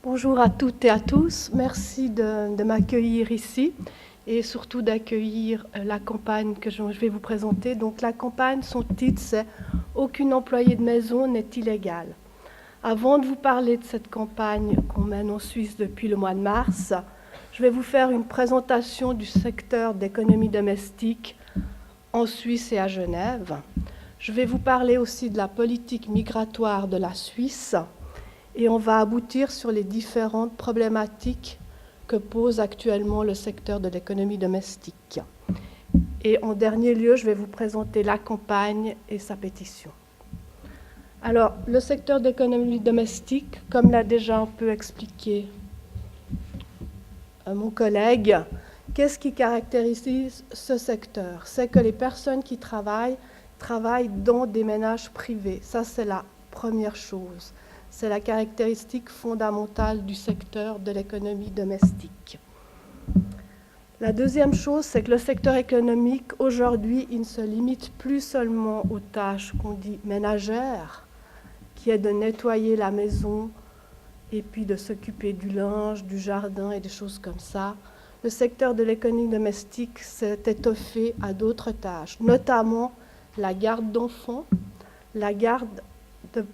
Bonjour à toutes et à tous. Merci de m'accueillir ici et surtout d'accueillir la campagne que je vais vous présenter. Donc la campagne, son titre, c'est « Aucune employée de maison n'est illégale ». Avant de vous parler de cette campagne qu'on mène en Suisse depuis le mois de mars, je vais vous faire une présentation du secteur d'économie domestique en Suisse et à Genève. Je vais vous parler aussi de la politique migratoire de la Suisse et on va aboutir sur les différentes problématiques que pose actuellement le secteur de l'économie domestique. Et en dernier lieu, je vais vous présenter la campagne et sa pétition. Alors, le secteur d'économie domestique, comme l'a déjà un peu expliqué mon collègue, qu'est-ce qui caractérise ce secteur? C'est que les personnes qui travaillent dans des ménages privés. Ça, c'est la première chose. C'est la caractéristique fondamentale du secteur de l'économie domestique. La deuxième chose, c'est que le secteur économique, aujourd'hui, il ne se limite plus seulement aux tâches qu'on dit ménagères, qui est de nettoyer la maison et puis de s'occuper du linge, du jardin et des choses comme ça. Le secteur de l'économie domestique s'est étoffé à d'autres tâches, notamment la garde d'enfants, la garde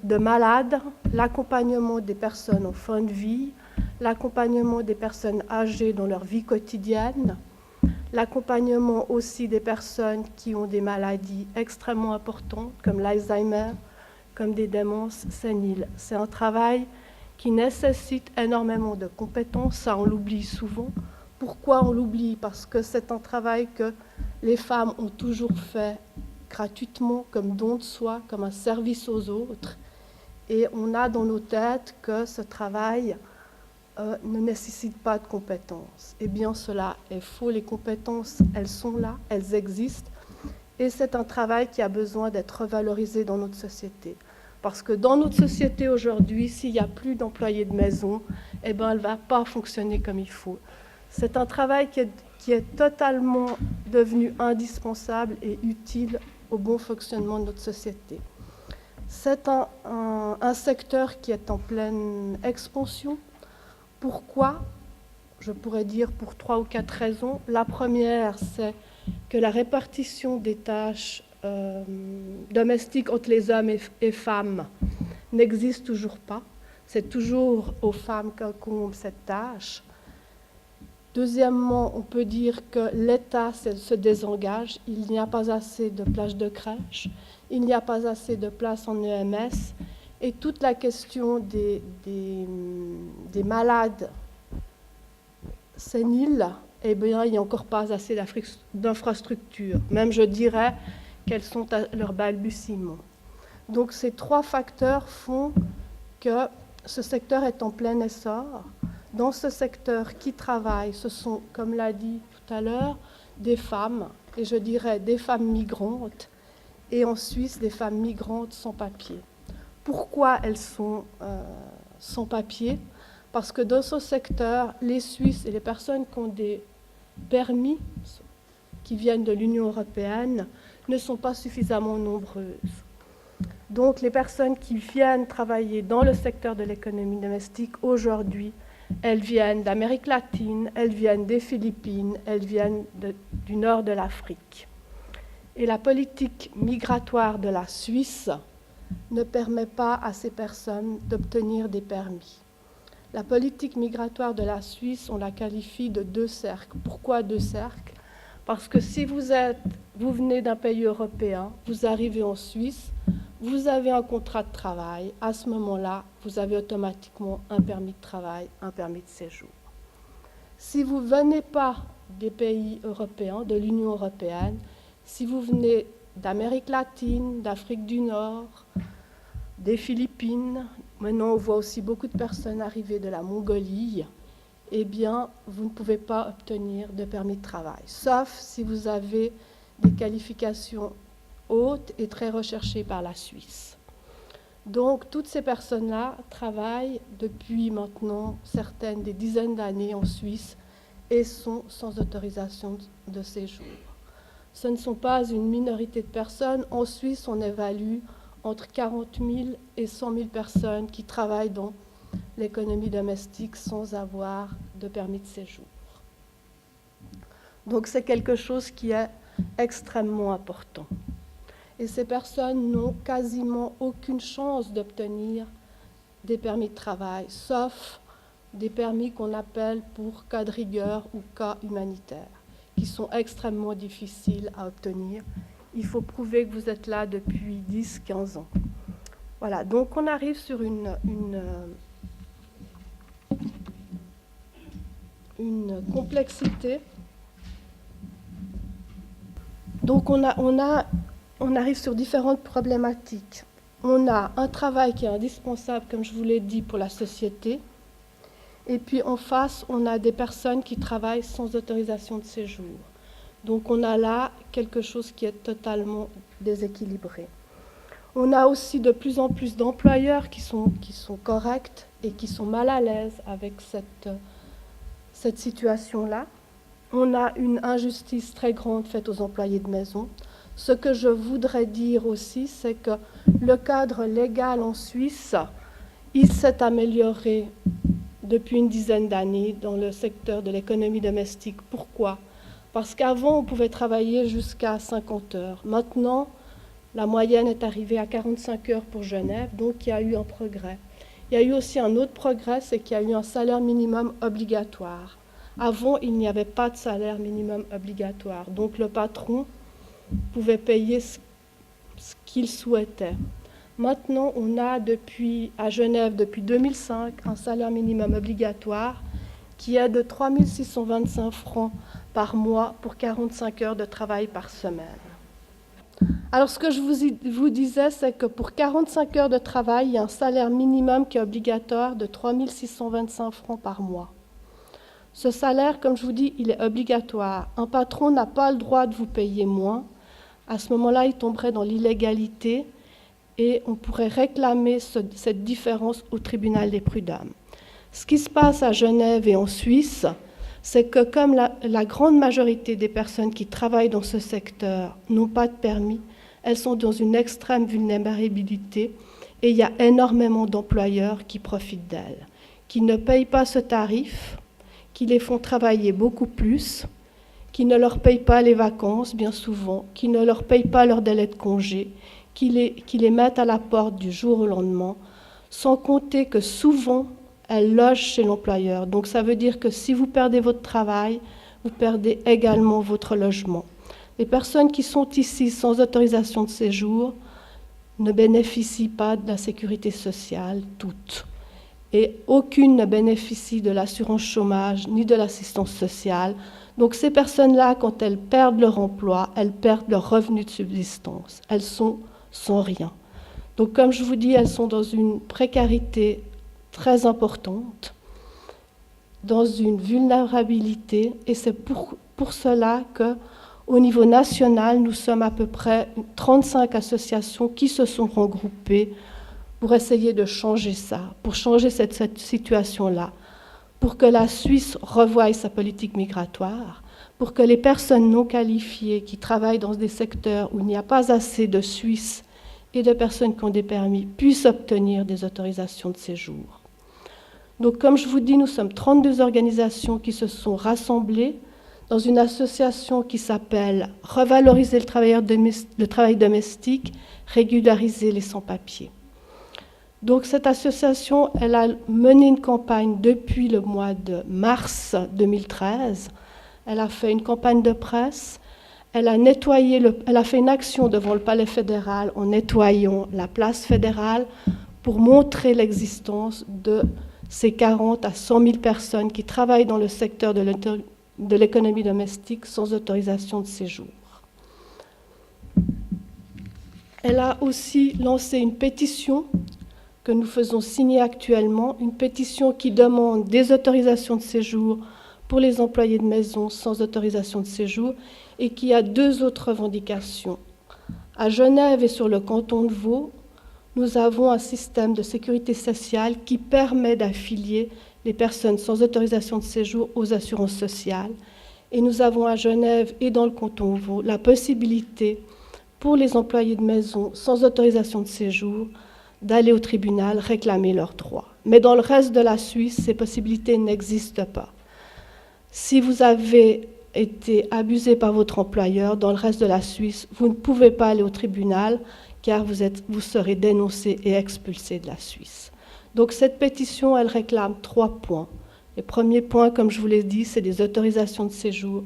de malades, l'accompagnement des personnes en fin de vie, l'accompagnement des personnes âgées dans leur vie quotidienne, l'accompagnement aussi des personnes qui ont des maladies extrêmement importantes, comme l'Alzheimer, comme des démences séniles. C'est un travail qui nécessite énormément de compétences, ça on l'oublie souvent. Pourquoi on l'oublie? Parce que c'est un travail que les femmes ont toujours fait gratuitement, comme don de soi, comme un service aux autres. Et on a dans nos têtes que ce travail ne nécessite pas de compétences. Eh bien, cela est faux. Les compétences, elles sont là, elles existent. Et c'est un travail qui a besoin d'être revalorisé dans notre société. Parce que dans notre société aujourd'hui, s'il n'y a plus d'employés de maison, eh bien, elle ne va pas fonctionner comme il faut. C'est un travail qui est totalement devenu indispensable et utile au bon fonctionnement de notre société. C'est un secteur qui est en pleine expansion. Pourquoi? Je pourrais dire pour 3 ou 4 raisons. La première, c'est que la répartition des tâches domestiques entre les hommes et femmes n'existe toujours pas. C'est toujours aux femmes qu'incombe cette tâche. Deuxièmement, on peut dire que l'État se désengage. Il n'y a pas assez de places de crèche, il n'y a pas assez de places en EMS, et toute la question des malades séniles, eh bien, il n'y a encore pas assez d'infrastructures. Même, je dirais qu'elles sont à leur balbutiement. Donc, ces 3 facteurs font que ce secteur est en plein essor. Dans ce secteur, qui travaillent, ce sont, comme l'a dit tout à l'heure, des femmes, et je dirais des femmes migrantes, et en Suisse, des femmes migrantes sans papier. Pourquoi elles sont sans papier? Parce que dans ce secteur, les Suisses et les personnes qui ont des permis, qui viennent de l'Union européenne, ne sont pas suffisamment nombreuses. Donc les personnes qui viennent travailler dans le secteur de l'économie domestique aujourd'hui, elles viennent d'Amérique latine, elles viennent des Philippines, elles viennent du nord de l'Afrique. Et la politique migratoire de la Suisse ne permet pas à ces personnes d'obtenir des permis. La politique migratoire de la Suisse, on la qualifie de 2 cercles. Pourquoi 2 cercles? Parce que si vous venez d'un pays européen, vous arrivez en Suisse, vous avez un contrat de travail, à ce moment-là, vous avez automatiquement un permis de travail, un permis de séjour. Si vous ne venez pas des pays européens, de l'Union européenne, si vous venez d'Amérique latine, d'Afrique du Nord, des Philippines, maintenant on voit aussi beaucoup de personnes arriver de la Mongolie, eh bien, vous ne pouvez pas obtenir de permis de travail, sauf si vous avez des qualifications haute et très recherchée par la Suisse. Donc, toutes ces personnes-là travaillent depuis maintenant certaines des dizaines d'années en Suisse et sont sans autorisation de séjour. Ce ne sont pas une minorité de personnes. En Suisse, on évalue entre 40 000 et 100 000 personnes qui travaillent dans l'économie domestique sans avoir de permis de séjour. Donc c'est quelque chose qui est extrêmement important. Et ces personnes n'ont quasiment aucune chance d'obtenir des permis de travail, sauf des permis qu'on appelle pour cas de rigueur ou cas humanitaires, qui sont extrêmement difficiles à obtenir. Il faut prouver que vous êtes là depuis 10-15 ans. Voilà, donc on arrive sur une complexité. Donc on arrive sur différentes problématiques. On a un travail qui est indispensable, comme je vous l'ai dit, pour la société. Et puis en face, on a des personnes qui travaillent sans autorisation de séjour. Donc on a là quelque chose qui est totalement déséquilibré. On a aussi de plus en plus d'employeurs qui sont corrects et qui sont mal à l'aise avec cette situation-là. On a une injustice très grande faite aux employés de maison. Ce que je voudrais dire aussi, c'est que le cadre légal en Suisse, il s'est amélioré depuis une dizaine d'années dans le secteur de l'économie domestique. Pourquoi ? Parce qu'avant, on pouvait travailler jusqu'à 50 heures. Maintenant, la moyenne est arrivée à 45 heures pour Genève, donc il y a eu un progrès. Il y a eu aussi un autre progrès, c'est qu'il y a eu un salaire minimum obligatoire. Avant, il n'y avait pas de salaire minimum obligatoire, donc le patron pouvait payer ce qu'il souhaitait. Maintenant, on a à Genève, depuis 2005, un salaire minimum obligatoire qui est de 3 625 francs par mois pour 45 heures de travail par semaine. Alors, ce que je vous disais, c'est que pour 45 heures de travail, il y a un salaire minimum qui est obligatoire de 3 625 francs par mois. Ce salaire, comme je vous dis, il est obligatoire. Un patron n'a pas le droit de vous payer moins. À ce moment-là, il tomberait dans l'illégalité et on pourrait réclamer cette différence au tribunal des prud'hommes. Ce qui se passe à Genève et en Suisse, c'est que comme la grande majorité des personnes qui travaillent dans ce secteur n'ont pas de permis, elles sont dans une extrême vulnérabilité et il y a énormément d'employeurs qui profitent d'elles, qui ne payent pas ce tarif, qui les font travailler beaucoup plus, qui ne leur payent pas les vacances bien souvent, qui ne leur payent pas leur délai de congé, qui les mettent à la porte du jour au lendemain, sans compter que souvent, elles logent chez l'employeur. Donc ça veut dire que si vous perdez votre travail, vous perdez également votre logement. Les personnes qui sont ici sans autorisation de séjour ne bénéficient pas de la sécurité sociale, toutes. Et aucune ne bénéficie de l'assurance chômage ni de l'assistance sociale. Donc ces personnes-là, quand elles perdent leur emploi, elles perdent leur revenu de subsistance. Elles sont sans rien. Donc comme je vous dis, elles sont dans une précarité très importante, dans une vulnérabilité, et c'est pour cela qu'au niveau national, nous sommes à peu près 35 associations qui se sont regroupées pour essayer de changer ça, pour changer cette situation-là, pour que la Suisse revoie sa politique migratoire, pour que les personnes non qualifiées qui travaillent dans des secteurs où il n'y a pas assez de Suisses et de personnes qui ont des permis puissent obtenir des autorisations de séjour. Donc, comme je vous dis, nous sommes 32 organisations qui se sont rassemblées dans une association qui s'appelle « Revaloriser le travail domestique, régulariser les sans-papiers ». Donc, cette association, elle a mené une campagne depuis le mois de mars 2013. Elle a fait une campagne de presse. Elle a fait une action devant le Palais fédéral en nettoyant la place fédérale pour montrer l'existence de ces 40 à 100 000 personnes qui travaillent dans le secteur de l'économie domestique sans autorisation de séjour. Elle a aussi lancé une pétition que nous faisons signer actuellement, une pétition qui demande des autorisations de séjour pour les employés de maison sans autorisation de séjour et qui a deux autres revendications. À Genève et sur le canton de Vaud, nous avons un système de sécurité sociale qui permet d'affilier les personnes sans autorisation de séjour aux assurances sociales. Et nous avons à Genève et dans le canton de Vaud la possibilité pour les employés de maison sans autorisation de séjour d'aller au tribunal réclamer leurs droits. Mais dans le reste de la Suisse, ces possibilités n'existent pas. Si vous avez été abusé par votre employeur, dans le reste de la Suisse, vous ne pouvez pas aller au tribunal car vous serez dénoncé et expulsé de la Suisse. Donc cette pétition, elle réclame 3 points. Le premier point, comme je vous l'ai dit, c'est des autorisations de séjour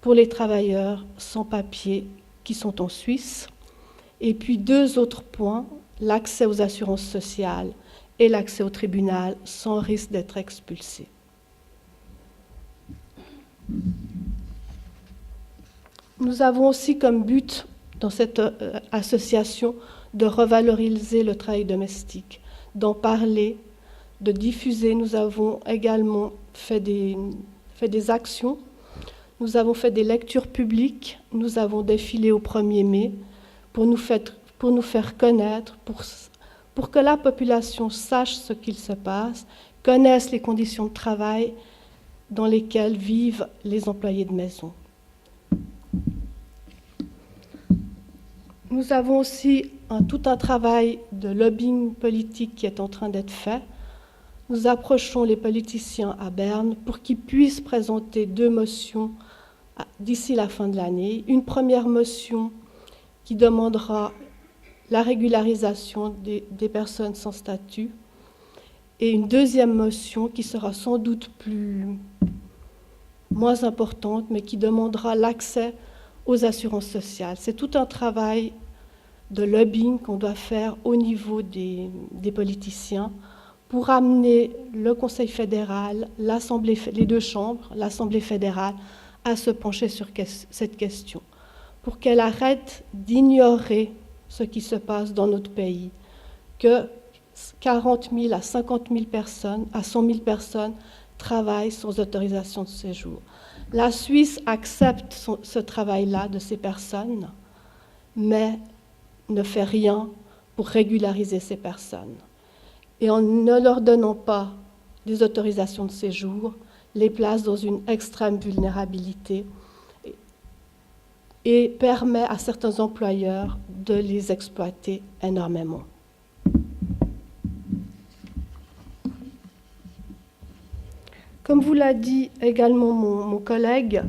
pour les travailleurs sans papier qui sont en Suisse. Et puis 2 autres points, l'accès aux assurances sociales et l'accès au tribunal sans risque d'être expulsé. Nous avons aussi comme but dans cette association de revaloriser le travail domestique, d'en parler, de diffuser. Nous avons également fait des actions, nous avons fait des lectures publiques, nous avons défilé au 1er mai pour nous faire connaître, pour que la population sache ce qu'il se passe, connaisse les conditions de travail dans lesquelles vivent les employés de maison. Nous avons aussi tout un travail de lobbying politique qui est en train d'être fait. Nous approchons les politiciens à Berne pour qu'ils puissent présenter 2 motions d'ici la fin de l'année. Une première motion qui demandera la régularisation des personnes sans statut et une deuxième motion qui sera sans doute moins importante, mais qui demandera l'accès aux assurances sociales. C'est tout un travail de lobbying qu'on doit faire au niveau des politiciens pour amener le Conseil fédéral, les 2 chambres, l'Assemblée fédérale, à se pencher sur cette question, pour qu'elle arrête d'ignorer ce qui se passe dans notre pays, que 40 000 à 50 000 personnes, à 100 000 personnes travaillent sans autorisation de séjour. La Suisse accepte ce travail-là de ces personnes, mais ne fait rien pour régulariser ces personnes. Et en ne leur donnant pas des autorisations de séjour, les place dans une extrême vulnérabilité et permet à certains employeurs de les exploiter énormément. Comme vous l'a dit également mon collègue,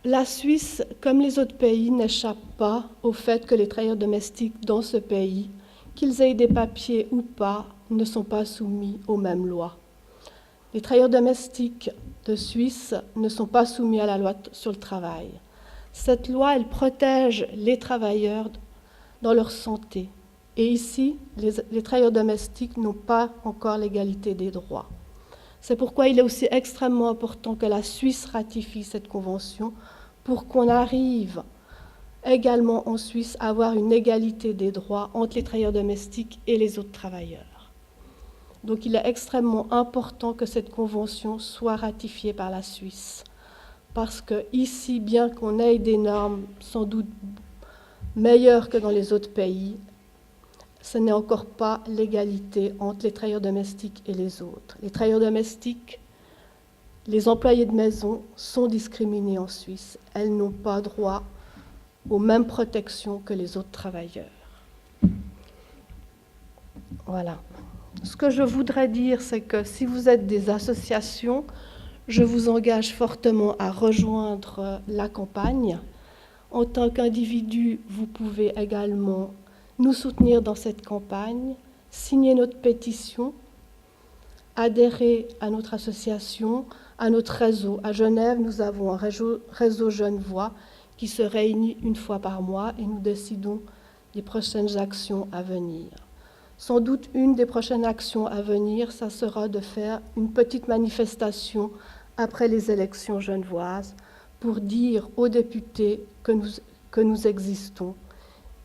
la Suisse, comme les autres pays, n'échappe pas au fait que les travailleurs domestiques dans ce pays, qu'ils aient des papiers ou pas, ne sont pas soumis aux mêmes lois. Les travailleurs domestiques de Suisse ne sont pas soumis à la loi sur le travail. Cette loi, elle protège les travailleurs dans leur santé. Et ici, les travailleurs domestiques n'ont pas encore l'égalité des droits. C'est pourquoi il est aussi extrêmement important que la Suisse ratifie cette convention pour qu'on arrive également en Suisse à avoir une égalité des droits entre les travailleurs domestiques et les autres travailleurs. Donc il est extrêmement important que cette convention soit ratifiée par la Suisse. Parce que ici, bien qu'on ait des normes sans doute meilleures que dans les autres pays, ce n'est encore pas l'égalité entre les travailleurs domestiques et les autres. Les travailleurs domestiques, les employés de maison sont discriminés en Suisse. Elles n'ont pas droit aux mêmes protections que les autres travailleurs. Voilà. Ce que je voudrais dire, c'est que si vous êtes des associations, je vous engage fortement à rejoindre la campagne. En tant qu'individu, vous pouvez également nous soutenir dans cette campagne, signer notre pétition, adhérer à notre association, à notre réseau. À Genève, nous avons un réseau Genevois qui se réunit une fois par mois et nous décidons des prochaines actions à venir. Sans doute, une des prochaines actions à venir, ça sera de faire une petite manifestation après les élections genevoises pour dire aux députés que nous existons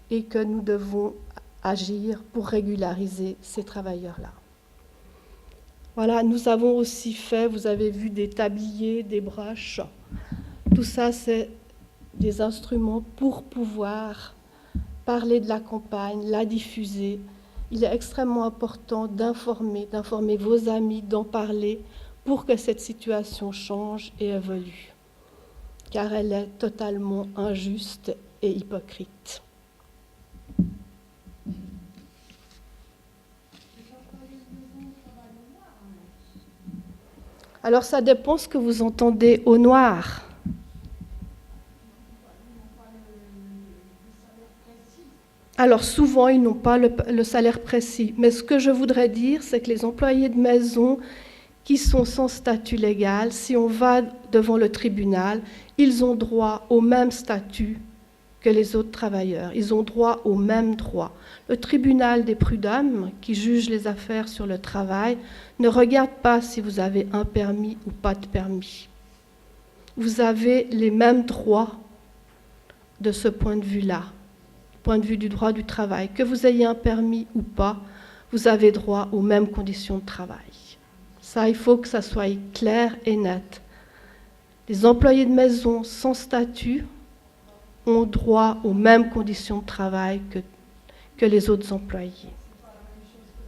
et que nous devons agir pour régulariser ces travailleurs-là. Voilà, nous avons aussi fait, vous avez vu, des tabliers, des broches. Tout ça, c'est des instruments pour pouvoir parler de la campagne, la diffuser. Il est extrêmement important d'informer vos amis, d'en parler pour que cette situation change et évolue, car elle est totalement injuste et hypocrite. Alors ça dépend ce que vous entendez au noir. Alors souvent, ils n'ont pas le salaire précis. Mais ce que je voudrais dire, c'est que les employés de maison qui sont sans statut légal, si on va devant le tribunal, ils ont droit au même statut que les autres travailleurs. Ils ont droit aux mêmes droits. Le tribunal des prud'hommes, qui juge les affaires sur le travail, ne regarde pas si vous avez un permis ou pas de permis. Vous avez les mêmes droits de ce point de vue-là, du point de vue du droit du travail. Que vous ayez un permis ou pas, vous avez droit aux mêmes conditions de travail. Ça, il faut que ça soit clair et net. Les employés de maison sans statut ont droit aux mêmes conditions de travail que les autres employés.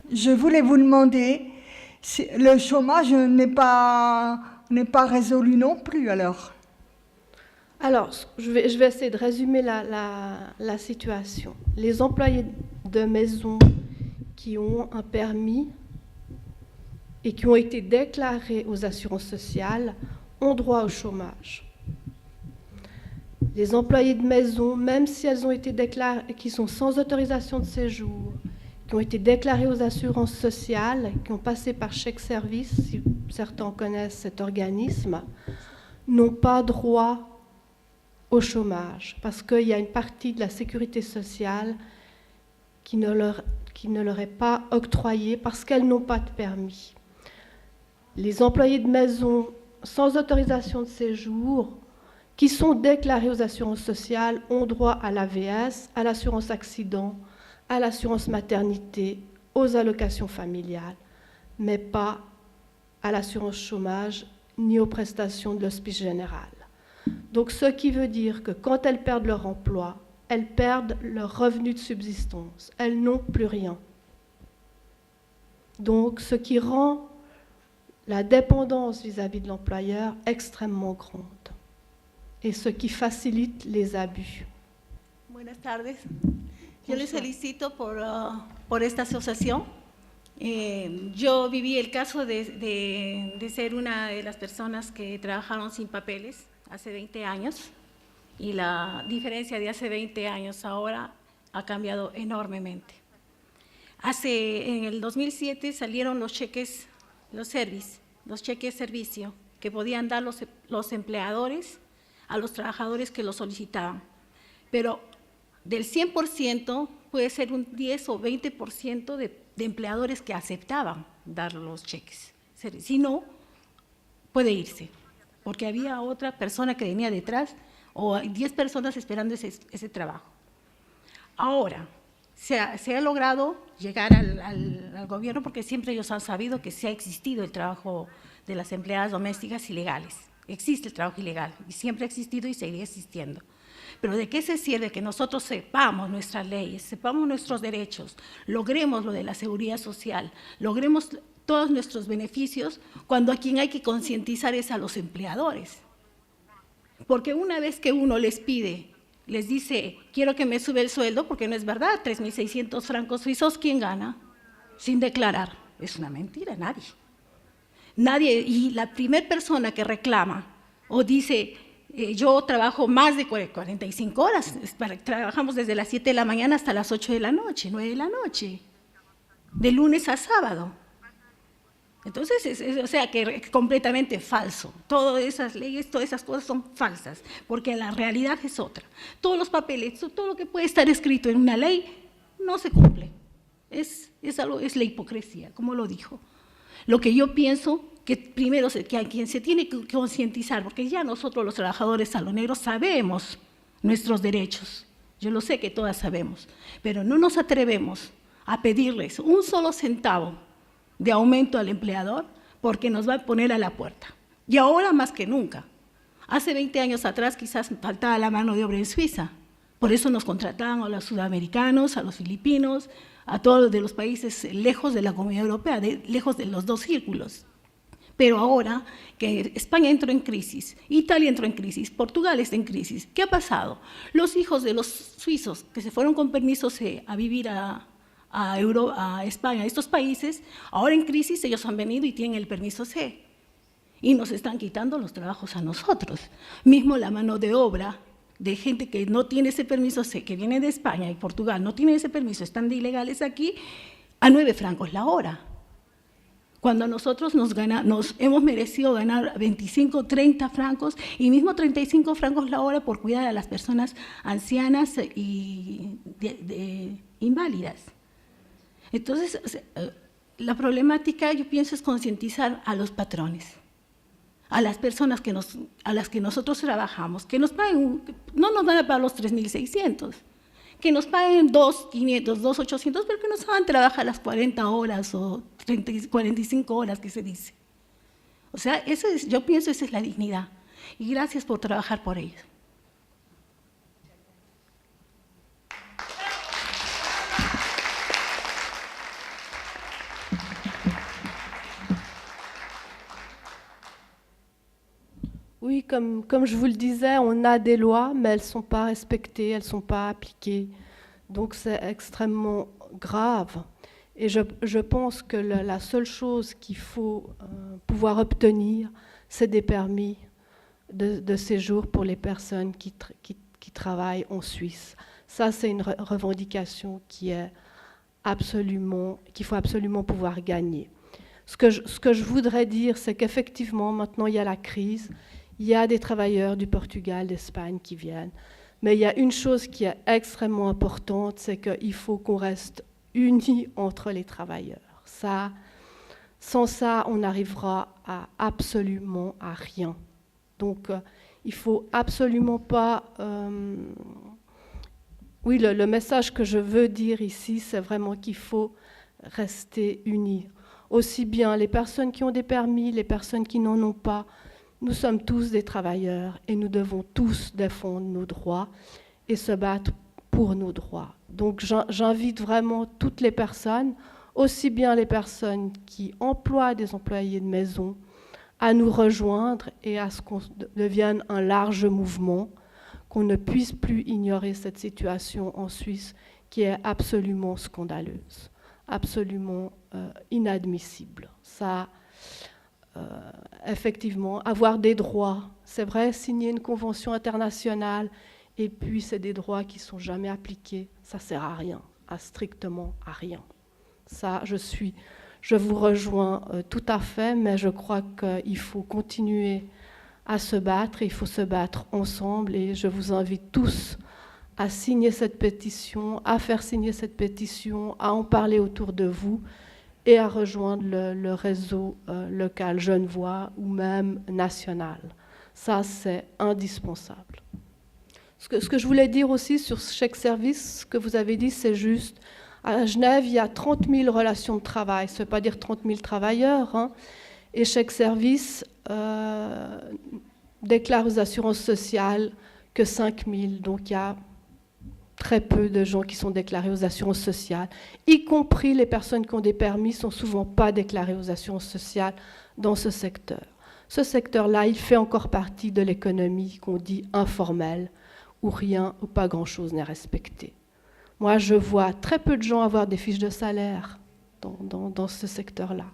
Je voulais vous demander, si le chômage n'est pas résolu non plus alors? Alors, je vais essayer de résumer la situation. Les employés de maison qui ont un permis et qui ont été déclarés aux assurances sociales ont droit au chômage. Les employés de maison, même si elles ont été déclarées, qui sont sans autorisation de séjour, qui ont été déclarées aux assurances sociales, qui ont passé par chèque service, si certains connaissent cet organisme, n'ont pas droit au chômage, parce qu'il y a une partie de la sécurité sociale qui ne leur est pas octroyée parce qu'elles n'ont pas de permis. Les employés de maison sans autorisation de séjour qui sont déclarés aux assurances sociales ont droit à l'AVS, à l'assurance accident, à l'assurance maternité, aux allocations familiales, mais pas à l'assurance chômage ni aux prestations de l'hospice général. Donc ce qui veut dire que quand elles perdent leur emploi, elles perdent leur revenu de subsistance, elles n'ont plus rien. Donc ce qui rend la dépendance vis-à-vis de l'employeur extrêmement grande et ce qui facilite les abus. Buenas tardes. Yo les felicito por esta asociación. Yo viví el caso de ser una de las personas que trabajaron sin papeles hace 20 años y la diferencia de hace 20 años ahora ha cambiado enormemente. En el 2007 salieron los cheques, los cheques servicio que podían dar los empleadores a los trabajadores que lo solicitaban, pero del 100% puede ser un 10 o 20% de empleadores que aceptaban dar los cheques. Si no, puede irse, porque había otra persona que venía detrás o 10 personas esperando ese trabajo. Ahora, se ha logrado llegar al gobierno porque siempre ellos han sabido que sí ha existido el trabajo de las empleadas domésticas ilegales. Existe el trabajo ilegal y siempre ha existido y seguirá existiendo. Pero ¿de qué se sirve que nosotros sepamos nuestras leyes, sepamos nuestros derechos, logremos lo de la seguridad social, logremos todos nuestros beneficios cuando a quien hay que concientizar es a los empleadores? Porque una vez que uno les pide, les dice, quiero que me sube el sueldo, porque no es verdad, 3.600 francos suizos, ¿quién gana? Sin declarar. Es una mentira, nadie. Nadie, y la primera persona que reclama o dice, yo trabajo más de 45 horas, trabajamos desde las 7 de la mañana hasta las 8 de la noche, 9 de la noche, de lunes a sábado. Entonces, o sea, que es completamente falso. Todas esas leyes, todas esas cosas son falsas, porque la realidad es otra. Todos los papeles, todo lo que puede estar escrito en una ley, no se cumple. Es la hipocresía, como lo dijo. Lo que yo pienso que primero que a quien se tiene que concientizar, porque ya nosotros los trabajadores saloneros sabemos nuestros derechos, yo lo sé que todas sabemos, pero no nos atrevemos a pedirles un solo centavo de aumento al empleador porque nos va a poner a la puerta. Y ahora más que nunca. Hace 20 años atrás quizás faltaba la mano de obra en Suiza, por eso nos contrataban a los sudamericanos, a los filipinos, a todos de los países lejos de la Comunidad Europea, lejos de los dos círculos. Pero ahora que España entró en crisis, Italia entró en crisis, Portugal está en crisis, ¿qué ha pasado? Los hijos de los suizos que se fueron con permisos a vivir a España, a estos países, ahora en crisis ellos han venido y tienen el permiso C. y nos están quitando los trabajos a nosotros. Mismo la mano de obra de gente que no tiene ese permiso, que viene de España y Portugal, no tienen ese permiso, están de ilegales aquí, a 9 francos la hora. Cuando nosotros nos hemos merecido ganar 25, 30 francos y mismo 35 francos la hora por cuidar a las personas ancianas y inválidas. Entonces, la problemática, yo pienso, es concientizar a los patrones, a las personas a las que nosotros trabajamos, que nos paguen, no nos van a pagar los 3.600, que nos paguen 2.500, 2.800, pero que nos hagan trabajar las 40 horas o 45 horas que se dice. O sea, yo pienso esa es la dignidad. Y gracias por trabajar por ellos. Oui, comme je vous le disais, on a des lois, mais elles ne sont pas respectées, elles ne sont pas appliquées. Donc c'est extrêmement grave. Et je pense que la seule chose qu'il faut pouvoir obtenir, c'est des permis de séjour pour les personnes qui travaillent en Suisse. Ça, c'est une revendication qu'il faut absolument pouvoir gagner. Ce que je voudrais dire, c'est qu'effectivement, maintenant, il y a la crise. Il y a des travailleurs du Portugal, d'Espagne qui viennent. Mais il y a une chose qui est extrêmement importante, c'est qu'il faut qu'on reste unis entre les travailleurs. Sans ça, on n'arrivera absolument à rien. Donc, il ne faut absolument pas... Oui, le message que je veux dire ici, c'est vraiment qu'il faut rester unis. Aussi bien les personnes qui ont des permis, les personnes qui n'en ont pas. Nous sommes tous des travailleurs et nous devons tous défendre nos droits et se battre pour nos droits. Donc j'invite vraiment toutes les personnes, aussi bien les personnes qui emploient des employés de maison, à nous rejoindre et à ce qu'on devienne un large mouvement, qu'on ne puisse plus ignorer cette situation en Suisse qui est absolument scandaleuse, absolument inadmissible. Ça, effectivement, avoir des droits, c'est vrai, signer une convention internationale, et puis c'est des droits qui ne sont jamais appliqués, ça ne sert à rien, strictement à rien. Ça, je vous rejoins tout à fait, mais je crois qu'il faut continuer à se battre, il faut se battre ensemble, et je vous invite tous à signer cette pétition, à faire signer cette pétition, à en parler autour de vous, et à rejoindre le réseau local genevois ou même national. Ça, c'est indispensable. Ce que je voulais dire aussi sur chaque service, ce que vous avez dit, c'est juste. À Genève, il y a 30 000 relations de travail. Ça ne veut pas dire 30 000 travailleurs. Hein. Et chaque service déclare aux assurances sociales que 5 000. Donc, il y a très peu de gens qui sont déclarés aux assurances sociales, y compris les personnes qui ont des permis, ne sont souvent pas déclarées aux assurances sociales dans ce secteur. Ce secteur-là, il fait encore partie de l'économie qu'on dit informelle, où rien ou pas grand-chose n'est respecté. Moi, je vois très peu de gens avoir des fiches de salaire dans ce secteur-là,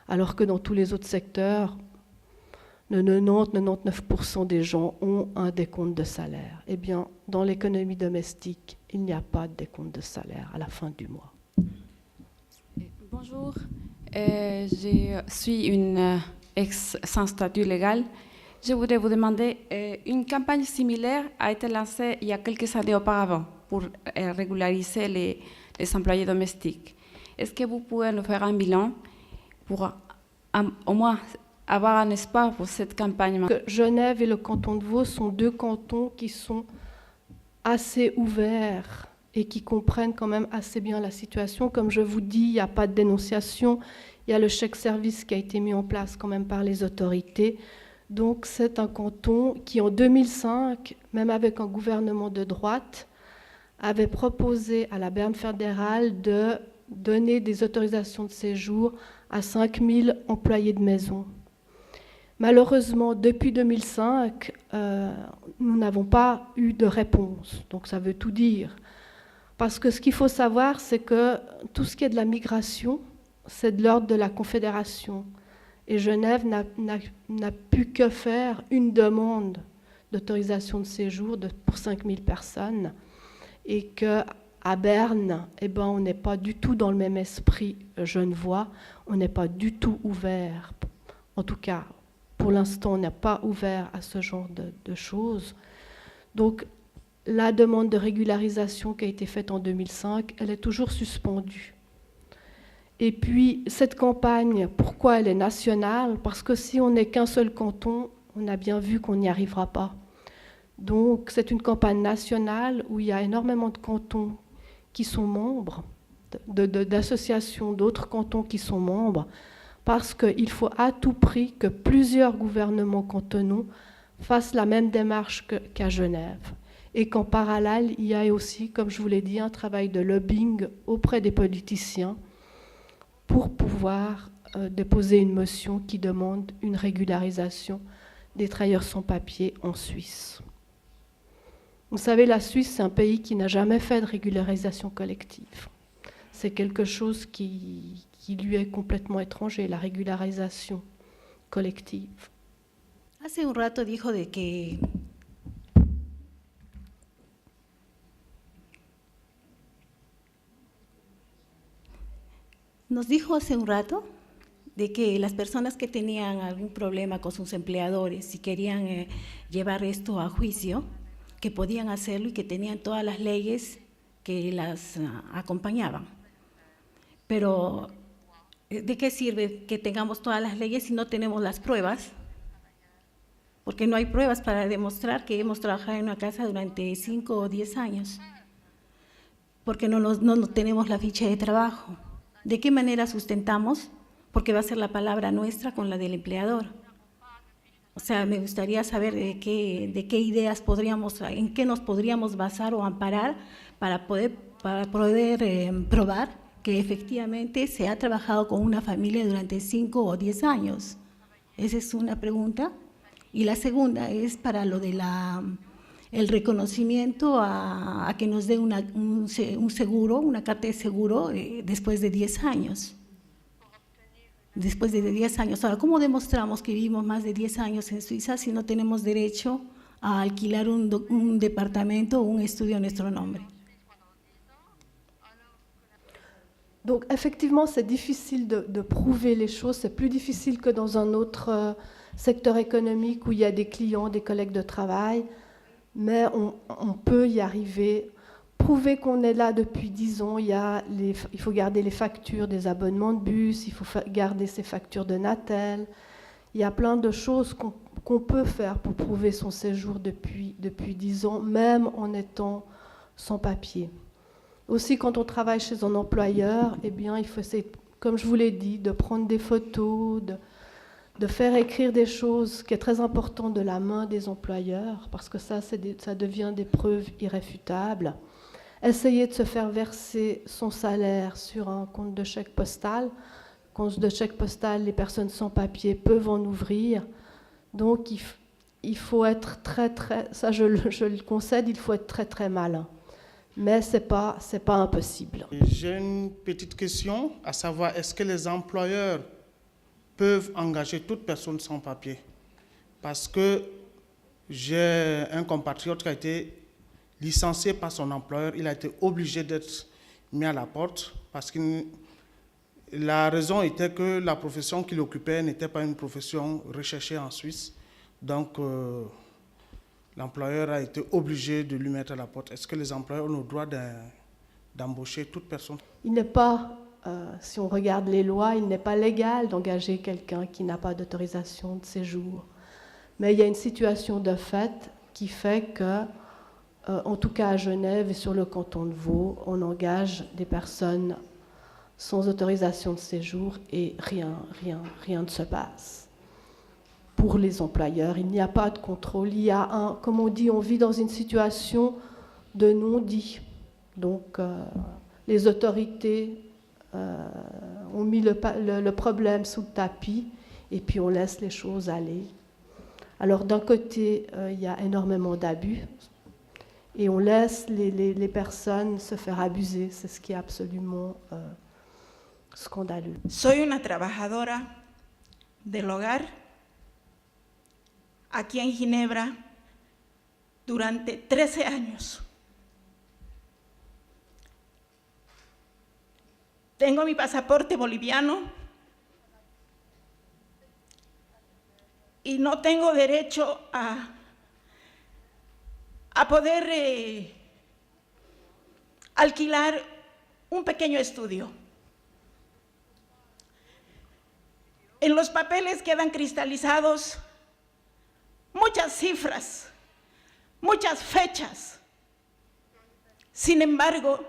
alors que dans tous les autres secteurs, 99% des gens ont un décompte de salaire. Eh bien, dans l'économie domestique, il n'y a pas de décompte de salaire à la fin du mois. Bonjour, je suis une ex sans statut légal. Je voudrais vous demander, une campagne similaire a été lancée il y a quelques années auparavant pour régulariser les employés domestiques. Est-ce que vous pouvez nous faire un bilan pour au moins avoir un espoir pour cette campagne? Genève et le canton de Vaud sont deux cantons qui sont assez ouverts et qui comprennent quand même assez bien la situation. Comme je vous dis, il n'y a pas de dénonciation. Il y a le chèque service qui a été mis en place quand même par les autorités. Donc c'est un canton qui en 2005, même avec un gouvernement de droite, avait proposé à la Berne fédérale de donner des autorisations de séjour à 5 000 employés de maison. Malheureusement, depuis 2005, nous n'avons pas eu de réponse. Donc ça veut tout dire. Parce que ce qu'il faut savoir, c'est que tout ce qui est de la migration, c'est de l'ordre de la Confédération. Et Genève n'a pu que faire une demande d'autorisation de séjour pour 5000 personnes. Et qu'à Berne, on n'est pas du tout dans le même esprit genevois, on n'est pas du tout ouvert. En tout cas, pour l'instant, on n'est pas ouvert à ce genre de choses. Donc, la demande de régularisation qui a été faite en 2005, elle est toujours suspendue. Et puis, cette campagne, pourquoi elle est nationale? Parce que si on n'est qu'un seul canton, on a bien vu qu'on n'y arrivera pas. Donc, c'est une campagne nationale où il y a énormément de cantons qui sont membres, d'associations d'autres cantons qui sont membres, parce qu'il faut à tout prix que plusieurs gouvernements cantonaux fassent la même démarche qu'à Genève. Et qu'en parallèle, il y a aussi, comme je vous l'ai dit, un travail de lobbying auprès des politiciens pour pouvoir déposer une motion qui demande une régularisation des travailleurs sans papier en Suisse. Vous savez, la Suisse, c'est un pays qui n'a jamais fait de régularisation collective. C'est quelque chose qui lui est complètement étranger, la régularisation collective. Hace un rato dijo de que nos dijo hace un rato de que las personas que tenían algún problema con sus empleadores y querían llevar esto a juicio, que podían hacerlo y que tenían todas las leyes que las acompañaban. Pero, ¿de qué sirve que tengamos todas las leyes si no tenemos las pruebas? Porque no hay pruebas para demostrar que hemos trabajado en una casa durante 5 o 10 años. Porque no tenemos la ficha de trabajo. ¿De qué manera sustentamos? Porque va a ser la palabra nuestra con la del empleador. O sea, me gustaría saber de qué ideas en qué nos podríamos basar o amparar para poder probar que efectivamente se ha trabajado con una familia durante 5 o 10 años. Esa es una pregunta. Y la segunda es para lo de el reconocimiento a que nos dé un seguro, una carta de seguro después de 10 años. Después de 10 años. Ahora, ¿cómo demostramos que vivimos más de 10 años en Suiza si no tenemos derecho a alquilar un departamento o un estudio a nuestro nombre? Donc, effectivement, c'est difficile de prouver les choses. C'est plus difficile que dans un autre secteur économique où il y a des clients, des collègues de travail. Mais on peut y arriver. Prouver qu'on est là depuis 10 ans, il faut garder les factures des abonnements de bus, il faut garder ses factures de Natel. Il y a plein de choses qu'on peut faire pour prouver son séjour depuis 10 ans, même en étant sans papier. Aussi, quand on travaille chez un employeur, il faut essayer, comme je vous l'ai dit, de prendre des photos, de faire écrire des choses, ce qui est très important de la main des employeurs, parce que ça devient des preuves irréfutables. Essayer de se faire verser son salaire sur un compte de chèque postal. Compte de chèque postal, les personnes sans papier peuvent en ouvrir. Donc, il faut être ça je le concède, il faut être très très malin. Mais c'est pas impossible. J'ai une petite question, à savoir, est-ce que les employeurs peuvent engager toute personne sans papier? Parce que j'ai un compatriote qui a été licencié par son employeur, il a été obligé d'être mis à la porte parce que la raison était que la profession qu'il occupait n'était pas une profession recherchée en Suisse. Donc, l'employeur a été obligé de lui mettre à la porte. Est-ce que les employeurs ont le droit d'embaucher toute personne? Il n'est pas, si on regarde les lois, il n'est pas légal d'engager quelqu'un qui n'a pas d'autorisation de séjour. Mais il y a une situation de fait qui fait que en tout cas à Genève et sur le canton de Vaud, on engage des personnes sans autorisation de séjour et rien ne se passe. Pour les employeurs, il n'y a pas de contrôle. Il y a comme on dit, on vit dans une situation de non-dit. Donc les autorités ont mis le problème sous le tapis et puis on laisse les choses aller. Alors d'un côté, il y a énormément d'abus. Et on laisse les personnes se faire abuser. C'est ce qui est absolument scandaleux. Soy una trabajadora del hogar aquí en Ginebra durante 13 años. Tengo mi pasaporte boliviano y no tengo derecho a poder alquilar un pequeño estudio. En los papeles quedan cristalizados muchas cifras, muchas fechas. Sin embargo,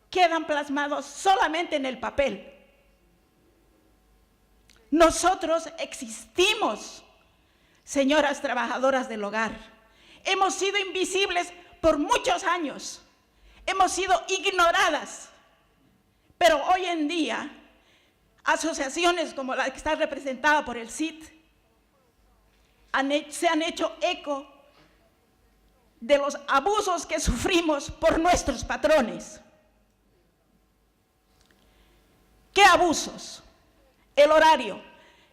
quedan plasmados solamente en el papel. Nosotros existimos, señoras trabajadoras del hogar. Hemos sido invisibles por muchos años. Hemos sido ignoradas. Pero hoy en día, asociaciones como la que está representada por el CID se han hecho eco de los abusos que sufrimos por nuestros patrones. ¿Qué abusos? El horario.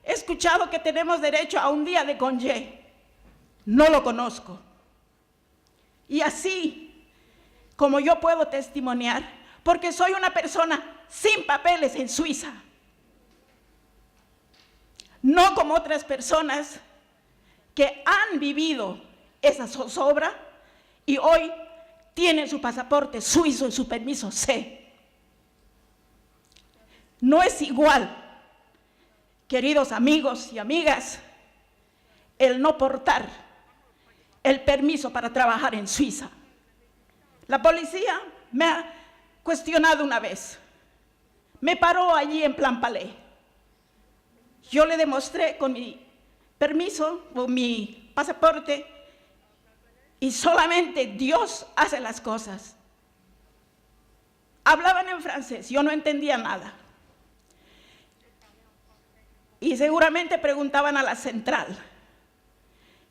He escuchado que tenemos derecho a un día de congé. No lo conozco. Y así como yo puedo testimoniar, porque soy una persona sin papeles en Suiza. No como otras personas que han vivido esa zozobra y hoy tienen su pasaporte suizo y su permiso C. No es igual, queridos amigos y amigas, el no portar el permiso para trabajar en Suiza. La policía me ha cuestionado una vez. Me paró allí en Plan Palais. Yo le demostré con mi permiso, con mi pasaporte, y solamente Dios hace las cosas. Hablaban en francés, yo no entendía nada. Y seguramente preguntaban a la central.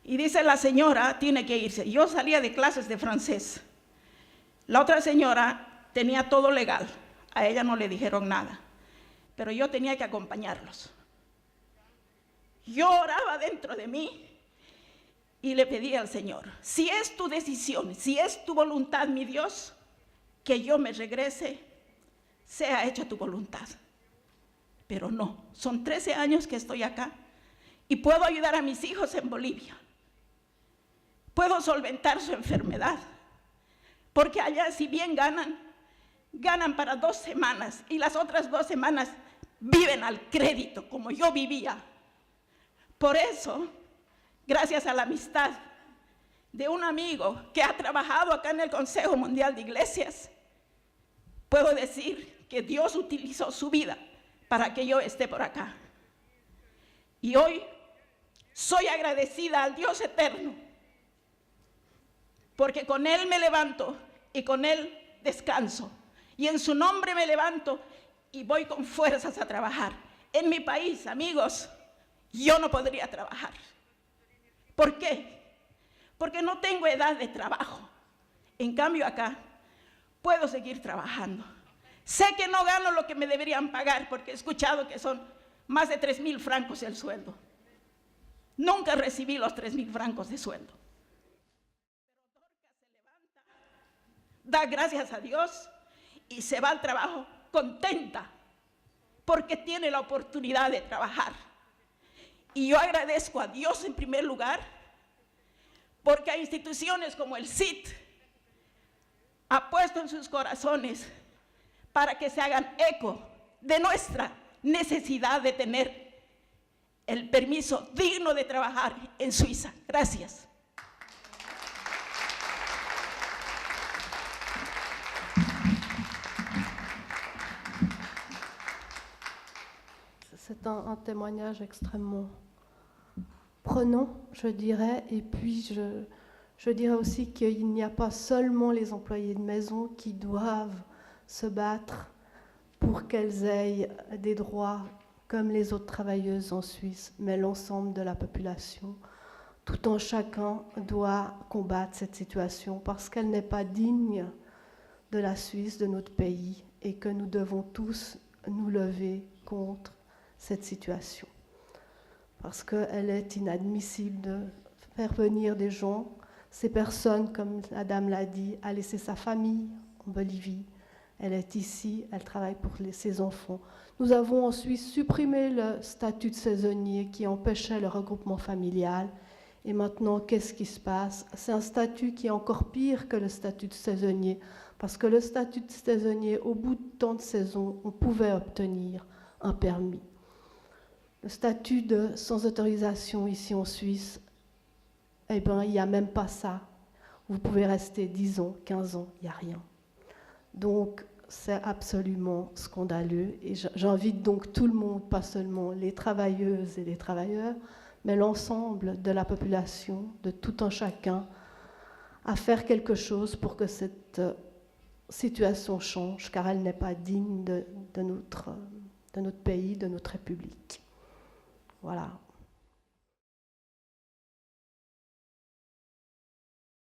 Y dice la señora, tiene que irse. Yo salía de clases de francés. La otra señora tenía todo legal. A ella no le dijeron nada. Pero yo tenía que acompañarlos. Yo oraba dentro de mí y le pedí al Señor, si es tu decisión, si es tu voluntad, mi Dios, que yo me regrese, sea hecha tu voluntad. Pero no, son 13 años que estoy acá y puedo ayudar a mis hijos en Bolivia. Puedo solventar su enfermedad, porque allá si bien ganan para 2 semanas y las otras 2 semanas viven al crédito, como yo vivía. Por eso, gracias a la amistad de un amigo que ha trabajado acá en el Consejo Mundial de Iglesias, puedo decir que Dios utilizó su vida para que yo esté por acá. Y hoy soy agradecida al Dios eterno, porque con Él me levanto y con Él descanso. Y en su nombre me levanto y voy con fuerzas a trabajar. En mi país, amigos, yo no podría trabajar. ¿Por qué? Porque no tengo edad de trabajo. En cambio acá puedo seguir trabajando. Sé que no gano lo que me deberían pagar porque he escuchado que son más de 3.000 francos el sueldo. Nunca recibí los 3.000 francos de sueldo. Pero Dorcas se levanta, da gracias a Dios y se va al trabajo contenta porque tiene la oportunidad de trabajar. Y yo agradezco a Dios en primer lugar porque a instituciones como el CID ha puesto en sus corazones para que se hagan eco de nuestra necesidad de tener el permiso digno de trabajar en Suiza. Gracias. C'est un témoignage extrêmement prenant, je dirais, et puis je dirais aussi qu'il n'y a pas seulement les employés de maison qui doivent se battre pour qu'elles aient des droits comme les autres travailleuses en Suisse, mais l'ensemble de la population. Tout un chacun doit combattre cette situation parce qu'elle n'est pas digne de la Suisse, de notre pays, et que nous devons tous nous lever contre cette situation. parce qu'elle est inadmissible de faire venir des gens. Ces personnes, comme la dame l'a dit, a laissé sa famille en Bolivie. Elle est ici, elle travaille pour ses enfants. Nous avons ensuite supprimé le statut de saisonnier qui empêchait le regroupement familial. Et maintenant, qu'est-ce qui se passe? C'est un statut qui est encore pire que le statut de saisonnier, parce que le statut de saisonnier, au bout de tant de saisons, on pouvait obtenir un permis. Le statut de sans autorisation ici en Suisse, eh bien, il n'y a même pas ça. Vous pouvez rester 10 ans, 15 ans, il n'y a rien. Donc, c'est absolument scandaleux. Et j'invite donc tout le monde, pas seulement les travailleuses et les travailleurs, mais l'ensemble de la population, de tout un chacun, à faire quelque chose pour que cette situation change, car elle n'est pas digne de notre pays, de notre République. Voilà.